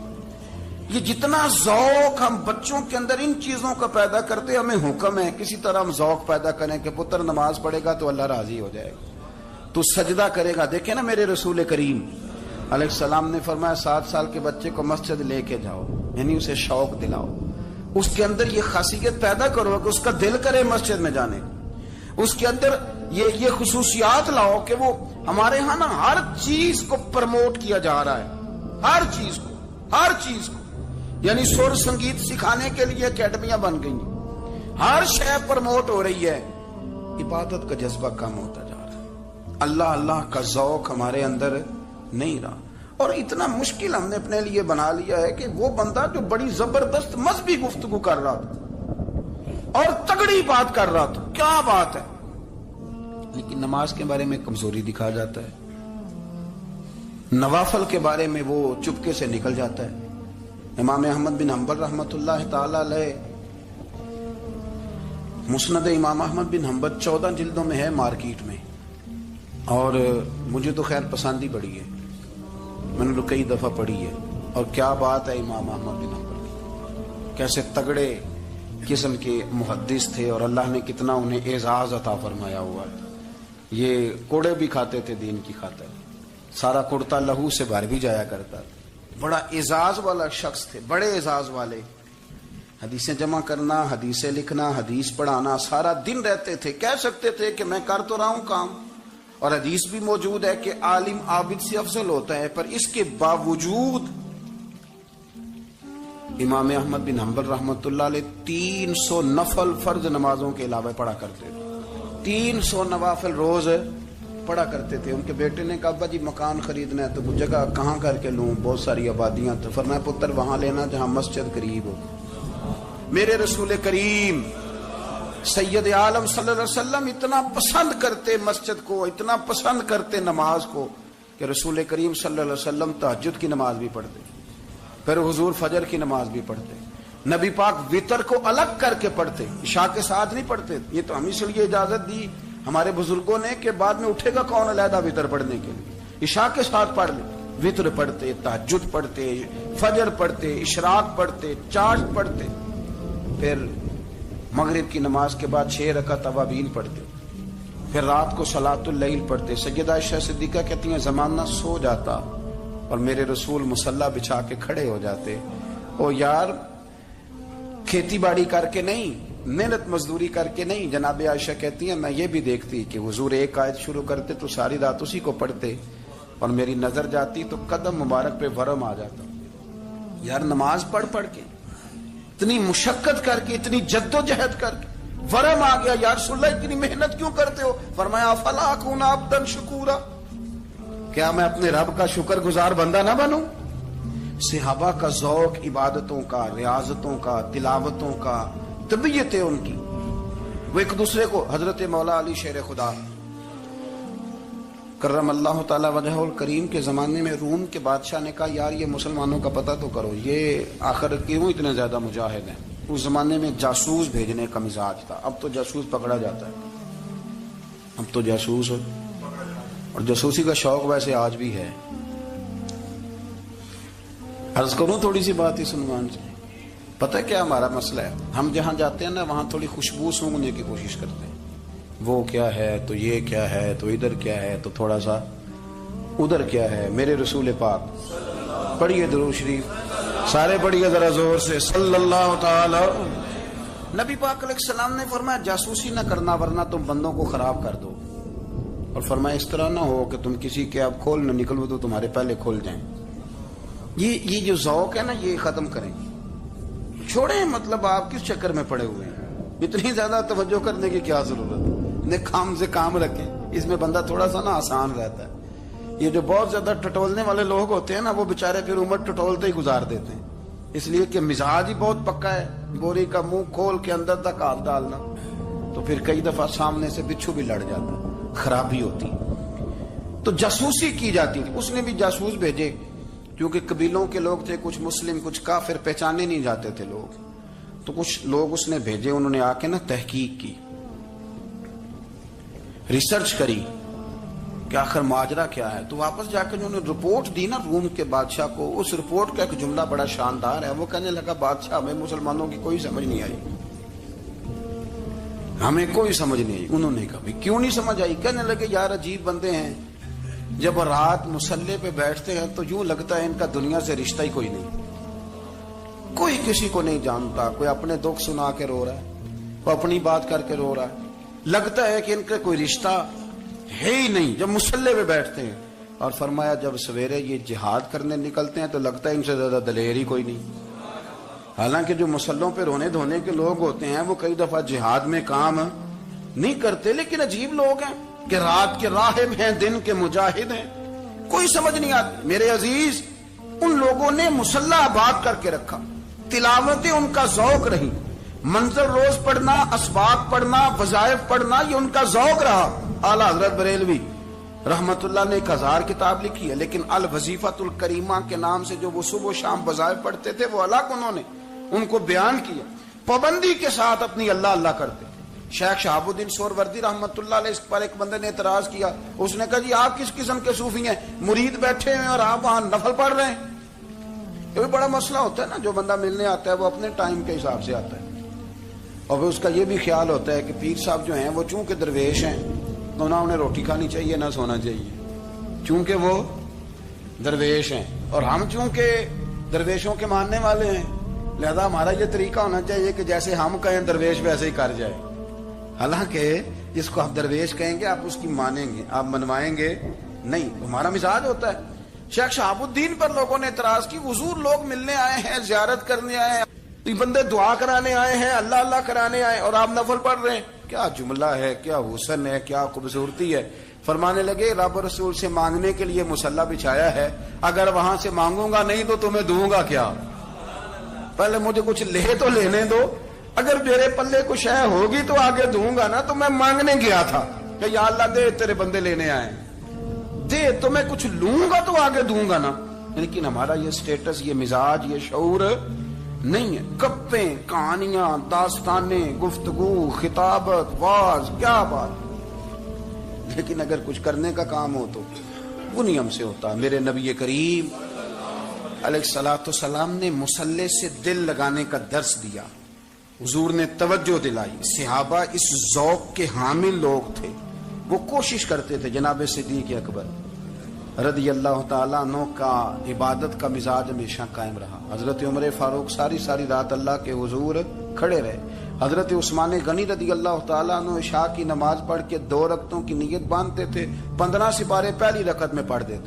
Speaker 2: یہ جتنا ذوق ہم بچوں کے اندر ان چیزوں کا پیدا کرتے، ہمیں حکم ہے کسی طرح ہم ذوق پیدا کریں کہ پتر نماز پڑھے گا تو اللہ راضی ہو جائے گا، تو سجدہ کرے گا. دیکھیں نا میرے رسول کریم علیہ السلام نے فرمایا 7 سال کے بچے کو مسجد لے کے جاؤ، یعنی اسے شوق دلاؤ، اس کے اندر یہ خاصیت پیدا کرو کہ اس کا دل کرے مسجد میں جانے کو، اس کے اندر یہ خصوصیات لاؤ کہ وہ ہمارے ہاں نا ہر چیز کو پروموٹ کیا جا رہا ہے، ہر چیز کو یعنی سر سنگیت سکھانے کے لیے اکیڈمیاں بن گئی، ہر شے پروموٹ ہو رہی ہے. عبادت کا جذبہ کم ہوتا جا رہا ہے، اللہ کا ذوق ہمارے اندر نہیں رہا. اور اتنا مشکل ہم نے اپنے لیے بنا لیا ہے کہ وہ بندہ جو بڑی زبردست مذہبی گفتگو کر رہا تھا اور تگڑی بات کر رہا تھا، کیا بات ہے، لیکن نماز کے بارے میں کمزوری دکھا جاتا ہے، نوافل کے بارے میں وہ چپکے سے نکل جاتا ہے. امام احمد بن حنبل رحمۃ اللہ تعالی علیہ، مسند امام احمد بن حنبل 14 جلدوں میں ہے مارکیٹ میں، اور مجھے تو خیر پسند ہی بڑی ہے، میں نے تو کئی دفعہ پڑھی ہے. اور کیا بات ہے امام احمد بن حنبل کی، کیسے تگڑے قسم کے محدث تھے اور اللہ نے کتنا انہیں اعزاز عطا فرمایا ہوا. یہ کوڑے بھی کھاتے تھے دین کی خاطر، سارا کرتا لہو سے بھر بھی جایا کرتا تھا. بڑا اعزاز والا شخص تھے، بڑے اعزاز والے. حدیثیں جمع کرنا، حدیثیں لکھنا، حدیث پڑھانا، سارا دن رہتے تھے. کہہ سکتے تھے کہ میں کر تو رہا ہوں کام، اور حدیث بھی موجود ہے کہ عالم عابد سے افضل ہوتا ہے، پر اس کے باوجود امام احمد بن حنبل رحمۃ اللہ علیہ 300 نفل فرض نمازوں کے علاوہ پڑھا کرتے تھے. 300 نوافل روز پڑھا کرتے تھے. ان کے بیٹے نے کہا ابا جی مکان خریدنا ہے تو وہ جگہ کہاں کر کے لوں، بہت ساری آبادیاں. تو فرمایا پتر وہاں لینا جہاں مسجد قریب ہو. میرے رسول کریم سید عالم صلی اللہ علیہ وسلم اتنا پسند کرتے مسجد کو، اتنا پسند کرتے نماز کو کہ رسول کریم صلی اللہ علیہ وسلم تہجد کی نماز بھی پڑھتے، پھر حضور فجر کی نماز بھی پڑھتے. نبی پاک وتر کو الگ کر کے پڑھتے، عشاء کے ساتھ نہیں پڑھتے. یہ تو ہم اس لیے اجازت دی ہمارے بزرگوں نے کہ بعد میں اٹھے گا کون علیحدہ وتر پڑھنے کے لیے، عشاء کے ساتھ پڑھ لے. وتر پڑھتے، تہجد پڑھتے، فجر پڑھتے، اشراق پڑھتے، چاش پڑھتے، پھر مغرب کی نماز کے بعد 6 رکعت اوابین پڑھتے، پھر رات کو صلاۃ اللیل پڑھتے. سیدہ عائشہ صدیقہ کہتی ہیں زمانہ سو جاتا اور میرے رسول مصلی بچھا کے کھڑے ہو جاتے. او یار کھیتی باڑی کر کے نہیں، محنت مزدوری کر کے نہیں. جناب عائشہ کہتی ہیں میں یہ بھی دیکھتی کہ حضور ایک آیت شروع کرتے تو ساری رات اسی کو پڑھتے، اور میری نظر جاتی تو قدم مبارک پہ ورم آ جاتا. یار نماز پڑھ کے اتنی مشقت کر کے، اتنی جد و جہد کر کے ورم آ گیا. یا رسول اللہ اتنی محنت کیوں کرتے ہو؟ فرمایا افلا اکون عبدا شکورا، کیا میں اپنے رب کا شکر گزار بندہ نہ بنوں؟ صحابہ کا ذوق عبادتوں کا، ریاضتوں کا، تلاوتوں کا، طبیعت ہے ان کی. وہ ایک دوسرے کو، حضرت مولا علی شیر خدا کرم اللہ تعالی وجہہ الکریم کے زمانے میں روم کے بادشاہ نے کہا یار یہ مسلمانوں کا پتہ تو کرو، یہ آخر کیوں اتنے زیادہ مجاہد ہیں. اس زمانے میں جاسوس بھیجنے کا مزاج تھا، اب تو جاسوس پکڑا جاتا ہے، اب تو جاسوس، اور جاسوسی کا شوق ویسے آج بھی ہے. عرض کروں تھوڑی سی بات اس عنوان سے. پتہ کیا ہمارا مسئلہ ہے؟ ہم جہاں جاتے ہیں نا وہاں تھوڑی خوشبو سونگنے کی کوشش کرتے ہیں. وہ کیا ہے تو یہ کیا ہے تو ادھر کیا ہے تو تھوڑا سا ادھر کیا ہے. میرے رسول پاک پڑھیے درود شریف، سارے پڑھیے ذرا زور سے صلی اللہ تعالی. نبی پاک علیہ السلام نے فرمایا جاسوسی نہ کرنا ورنہ تم بندوں کو خراب کر دو، اور فرمایا اس طرح نہ ہو کہ تم کسی کے اب کھول نہ نکلو تو تمہارے پہلے کھول جائیں. یہ جو ذوق ہے نا یہ ختم کریں، چھوڑیں. مطلب آپ کس چکر میں پڑے ہوئے ہیں؟ اتنی زیادہ توجہ کرنے کی کیا ضرورت ہے؟ کام سے کام رکھیں، اس میں بندہ تھوڑا سا نا آسان رہتا ہے. یہ جو بہت زیادہ ٹٹولنے والے لوگ ہوتے ہیں نا وہ بےچارے پھر عمر ٹٹولتے ہی گزار دیتے ہیں. اس لیے کہ مزاج ہی بہت پکا ہے، بوری کا منہ کھول کے اندر تک ہاتھ ڈالنا، تو پھر کئی دفعہ سامنے سے بچھو بھی لڑ جاتا، خرابی ہوتی۔ تو جاسوسی کی جاتی تھی، اس نے بھی جاسوس بھیجے، کیونکہ قبیلوں کے لوگ تھے، کچھ مسلم کچھ کافر، پہچانے نہیں جاتے تھے لوگ، تو کچھ لوگ اس نے بھیجے، انہوں نے آ کے نا تحقیق کی، ریسرچ کری کہ آخر ماجرا کیا ہے۔ تو واپس جا کے انہوں نے رپورٹ دی نا روم کے بادشاہ کو، اس رپورٹ کا ایک جملہ بڑا شاندار ہے، وہ کہنے لگا بادشاہ ہمیں مسلمانوں کی کوئی سمجھ نہیں آئی، ہمیں کوئی سمجھ نہیں آئی۔ انہوں نے کہا کیوں نہیں سمجھ آئی؟ کہنے لگے یار عجیب بندے ہیں، جب رات مسلح پہ بیٹھتے ہیں تو یوں لگتا ہے ان کا دنیا سے رشتہ ہی کوئی نہیں، کوئی کسی کو نہیں جانتا، کوئی اپنے دکھ سنا کے رو رہا ہے، کوئی اپنی بات کر کے رو رہا ہے، لگتا ہے کہ ان کا کوئی رشتہ ہے ہی نہیں جب مسلح پہ بیٹھتے ہیں۔ اور فرمایا جب سویرے یہ جہاد کرنے نکلتے ہیں تو لگتا ہے ان سے زیادہ دلیر ہی کوئی نہیں۔ حالانکہ جو مسلحوں پہ رونے دھونے کے لوگ ہوتے ہیں وہ کئی دفعہ جہاد میں کام نہیں کرتے، لیکن عجیب لوگ ہیں کہ رات کے راہب ہیں، دن کے مجاہد ہیں، کوئی سمجھ نہیں آتی۔ میرے عزیز، ان لوگوں نے مسلح آباد کر کے رکھا، تلاوتیں ان کا ذوق رہی، منظر روز پڑھنا، اسباق پڑھنا، وظائف پڑھنا، یہ ان کا ذوق رہا۔ اعلیٰ حضرت بریلوی رحمت اللہ نے 1000 کتاب لکھی ہے، لیکن الوظیفۃ الکریمہ کے نام سے جو وہ صبح و شام وظائف پڑھتے تھے وہ الگ انہوں نے ان کو بیان کیا، پابندی کے ساتھ اپنی اللہ اللہ کرتے۔ شیخ شہاب الدین سہروردی رحمت اللہ علیہ، اس پر ایک بندے نے اعتراض کیا، اس نے کہا جی آپ کس قسم کے صوفی ہیں، مرید بیٹھے ہیں اور آپ وہاں نفل پڑھ رہے ہیں؟ یہ بھی بڑا مسئلہ ہوتا ہے نا، جو بندہ ملنے آتا ہے وہ اپنے ٹائم کے حساب سے آتا ہے، اور پھر اس کا یہ بھی خیال ہوتا ہے کہ پیر صاحب جو ہیں وہ چونکہ درویش ہیں تو نہ انہیں روٹی کھانی چاہیے نہ سونا چاہیے، چونکہ وہ درویش ہیں، اور ہم چونکہ درویشوں کے ماننے والے ہیں، لہذا ہمارا یہ طریقہ ہونا چاہیے کہ جیسے ہم کہیں درویش ویسے ہی کر جائے۔ حالانکہ جس کو آپ درویش کہیں گے آپ اس کی مانیں گے، آپ منوائیں گے نہیں، ہمارا مزاج ہوتا ہے۔ شیخ شہاب الدین پر لوگوں نے اعتراض کی، حضور لوگ ملنے آئے ہیں، زیارت کرنے آئے ہیں، یہ بندے دعا کرانے آئے ہیں، اللہ اللہ کرانے آئے، اور آپ نفل پڑھ رہے ہیں، کیا جملہ ہے، کیا حسن ہے، کیا خوبصورتی ہے۔ فرمانے لگے رب رسول سے مانگنے کے لیے مصلی بچھایا ہے، اگر وہاں سے مانگوں گا نہیں تو تمہیں دوں گا کیا؟ پہلے مجھے کچھ لے تو لینے دو، اگر میرے پلے کچھ ہے ہوگی تو آگے دوں گا نا، تو میں مانگنے گیا تھا کہ یا اللہ دے تیرے بندے لینے آئے، دے تو میں کچھ لوں گا تو آگے دوں گا نا۔ لیکن ہمارا یہ سٹیٹس، یہ مزاج، یہ شعور نہیں ہے۔ گپیں، کہانیاں، داستانیں، گفتگو، خطابت، واز، کیا بات، لیکن اگر کچھ کرنے کا کام ہو تو وہ نہیں ہم سے ہوتا۔ میرے نبی کریم علیہ الصلوۃ والسلام نے مصلی سے دل لگانے کا درس دیا، حضور نے توجہ دلائی، صحابہ اس ذوق کے حامل لوگ تھے، وہ کوشش کرتے تھے۔ جناب صدیق اکبر رضی اللہ تعالیٰ عنہ کا عبادت کا مزاج ہمیشہ قائم رہا۔ حضرت عمر فاروق ساری رات اللہ کے حضور کھڑے رہے۔ حضرت عثمان غنی رضی اللہ تعالیٰ عنہ عشاء کی نماز پڑھ کے 2 رکعتوں کی نیت باندھتے تھے، 15 سپارے پہلی رکعت میں پڑھ دیتے۔